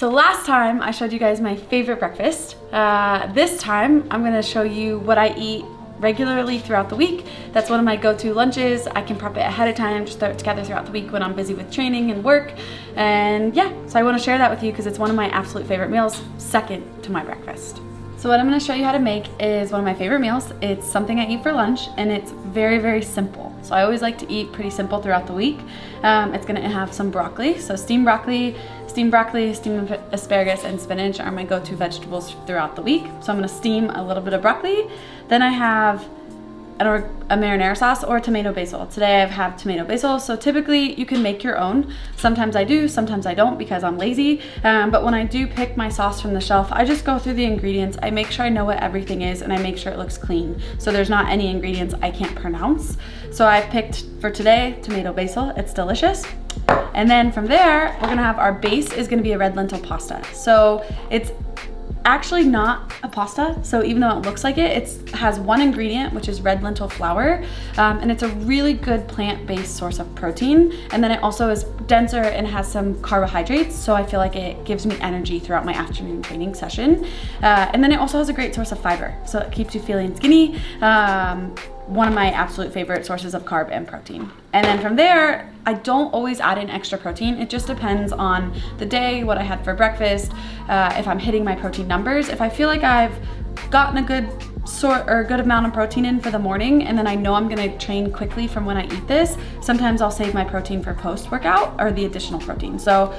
So last time I showed you guys my favorite breakfast. This time I'm gonna show you what I eat regularly throughout the week. That's one of my go-to lunches. I can prep it ahead of time, just throw it together throughout the week when I'm busy with training and work. And yeah, so I wanna share that with you because it's one of my absolute favorite meals, second to my breakfast. So what I'm gonna show you how to make is one of my favorite meals. It's something I eat for lunch and it's very, very simple. So I always like to eat pretty simple throughout the week. It's gonna have some broccoli. So steamed broccoli, steamed asparagus, and spinach are my go-to vegetables throughout the week. So I'm gonna steam a little bit of broccoli. Then I have a marinara sauce or tomato basil. Today I have tomato basil, so typically you can make your own. Sometimes I do, sometimes I don't because I'm lazy. But when I do pick my sauce from the shelf, I just go through the ingredients. I make sure I know what everything is and I make sure it looks clean. So there's not any ingredients I can't pronounce. So I've picked for today tomato basil, it's delicious. And then from there, we're gonna have our base is gonna be a red lentil pasta. So it's actually not a pasta, so even though it looks like it, it has one ingredient, which is red lentil flour, and it's a really good plant-based source of protein, and then it also is denser and has some carbohydrates, so I feel like it gives me energy throughout my afternoon training session, and then it also has a great source of fiber, so it keeps you feeling skinny. One of my absolute favorite sources of carb and protein. And then from there, I don't always add in extra protein. It just depends on the day, what I had for breakfast, if I'm hitting my protein numbers. If I feel like I've gotten a good amount of protein in for the morning and then I know I'm gonna train quickly from when I eat this, sometimes I'll save my protein for post-workout or the additional protein. So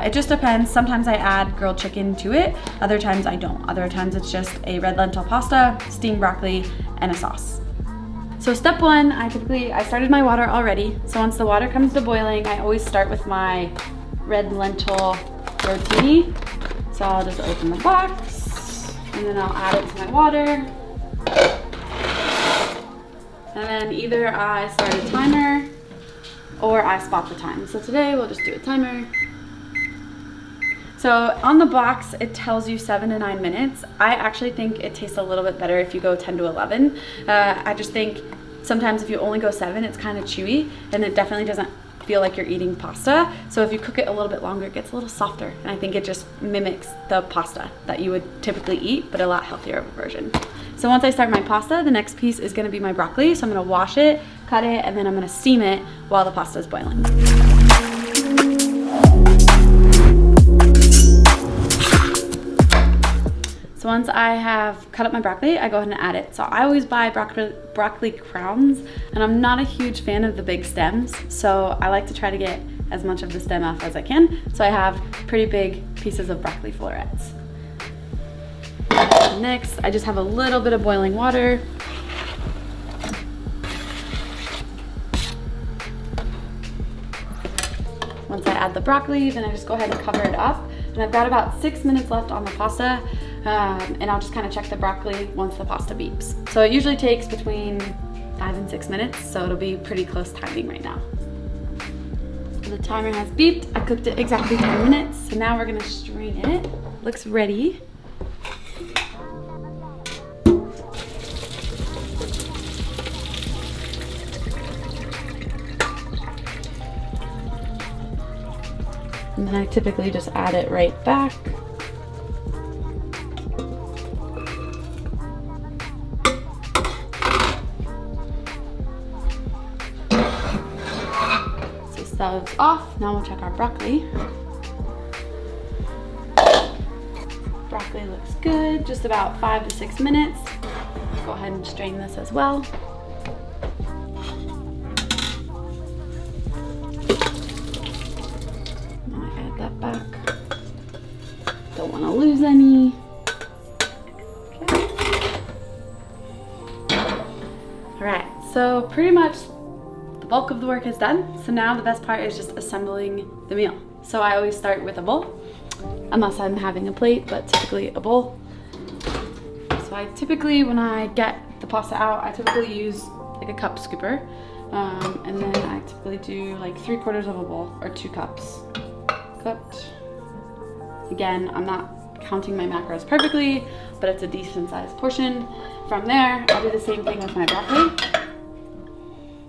it just depends. Sometimes I add grilled chicken to it, other times I don't. Other times it's just a red lentil pasta, steamed broccoli, and a sauce. So step one, I started my water already. So once the water comes to boiling, I always start with my red lentil rotini. So I'll just open the box and then I'll add it to my water. And then either I start a timer or I spot the time. So today we'll just do a timer. So on the box, it tells you 7 to 9 minutes. I actually think it tastes a little bit better if you go 10 to 11. I just think sometimes if you only go 7, it's kind of chewy and it definitely doesn't feel like you're eating pasta. So if you cook it a little bit longer, it gets a little softer. And I think it just mimics the pasta that you would typically eat, but a lot healthier version. So once I start my pasta, the next piece is gonna be my broccoli. So I'm gonna wash it, cut it, and then I'm gonna steam it while the pasta is boiling. So once I have cut up my broccoli, I go ahead and add it. So I always buy broccoli crowns, and I'm not a huge fan of the big stems, so I like to try to get as much of the stem off as I can. So I have pretty big pieces of broccoli florets. Next, I just have a little bit of boiling water. Once I add the broccoli, then I just go ahead and cover it up. And I've got about 6 minutes left on the pasta, and I'll just kind of check the broccoli once the pasta beeps. So it usually takes between 5 and 6 minutes, so it'll be pretty close timing right now. The timer has beeped. I cooked it exactly 10 minutes, so now we're gonna strain it. Looks ready. And then I typically just add it right back. So stove's off. Now we'll check our broccoli. Broccoli looks good, just about 5 to 6 minutes. Go ahead and strain this as well. Back. Don't want to lose any. Okay. All right, so pretty much the bulk of the work is done. So now the best part is just assembling the meal. So I always start with a bowl. unless I'm having a plate, but typically a bowl. So I typically, when I get the pasta out, I typically use like a cup scooper. And then I typically do like 3/4 of a bowl or 2 cups cooked. Again, I'm not counting my macros perfectly, but it's a decent sized portion. From there, I'll do the same thing with my broccoli.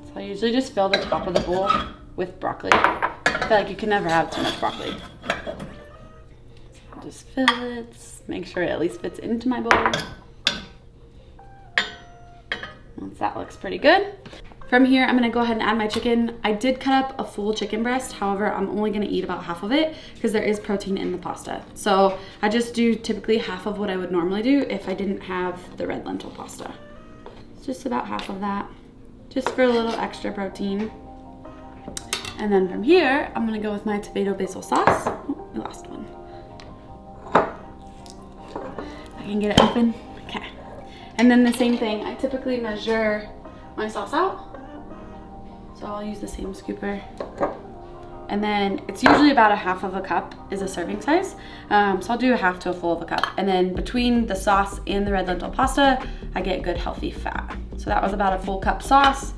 So I usually just fill the top of the bowl with broccoli. I feel like you can never have too much broccoli. So I'll just fill it, make sure it at least fits into my bowl. Once that looks pretty good. From here, I'm gonna go ahead and add my chicken. I did cut up a full chicken breast. However, I'm only gonna eat about half of it because there is protein in the pasta. So I just do typically half of what I would normally do if I didn't have the red lentil pasta. Just about half of that, just for a little extra protein. And then from here, I'm gonna go with my tomato basil sauce. Oh, the last one. I can get it open, okay. And then the same thing, I typically measure my sauce out. So I'll use the same scooper. And then it's usually about a half of a cup is a serving size. So I'll do a half to a full of a cup. And then between the sauce and the red lentil pasta, I get good healthy fat. So that was about a full cup sauce.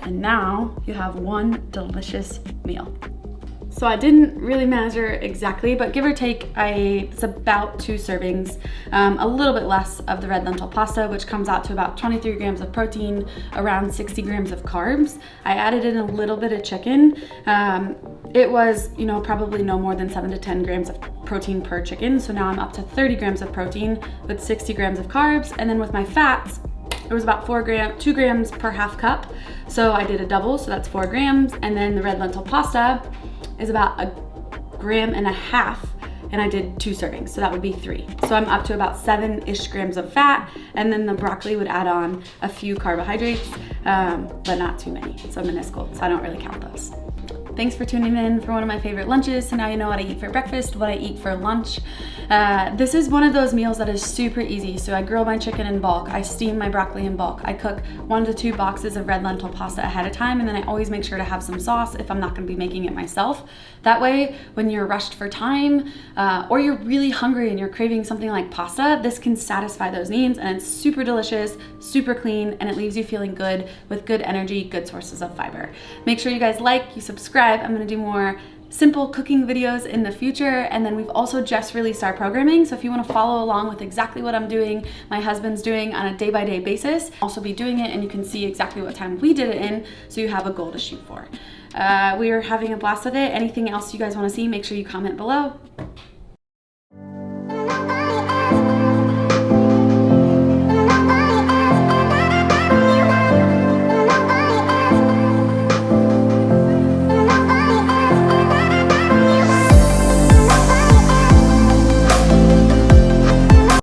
And now you have one delicious meal. So I didn't really measure exactly, but give or take, it's about 2 servings, a little bit less of the red lentil pasta, which comes out to about 23 grams of protein, around 60 grams of carbs. I added in a little bit of chicken. It was, probably no more than 7 to 10 grams of protein per chicken. So now I'm up to 30 grams of protein with 60 grams of carbs. And then with my fats, it was about 2 grams per half cup. So I did a double, so that's 4 grams. And then the red lentil pasta is about 1.5 grams, and I did 2 servings, so that would be 3. So I'm up to about 7-ish grams of fat, and then the broccoli would add on a few carbohydrates, but not too many. So minuscule, so I don't really count those. Thanks for tuning in for one of my favorite lunches. So now you know what I eat for breakfast, what I eat for lunch. This is one of those meals that is super easy. So I grill my chicken in bulk. I steam my broccoli in bulk. I cook 1 to 2 boxes of red lentil pasta ahead of time. And then I always make sure to have some sauce if I'm not gonna be making it myself. That way, when you're rushed for time or you're really hungry and you're craving something like pasta, this can satisfy those needs, and it's super delicious, super clean, and it leaves you feeling good with good energy, good sources of fiber. Make sure you guys you subscribe. I'm gonna do more simple cooking videos in the future, and then we've also just released our programming, so if you want to follow along with exactly what I'm doing, my husband's doing on a day-by-day basis, I'll also be doing it, and you can see exactly what time we did it in, so you have a goal to shoot for. We are having a blast with it. Anything else you guys want to see, make sure you comment below.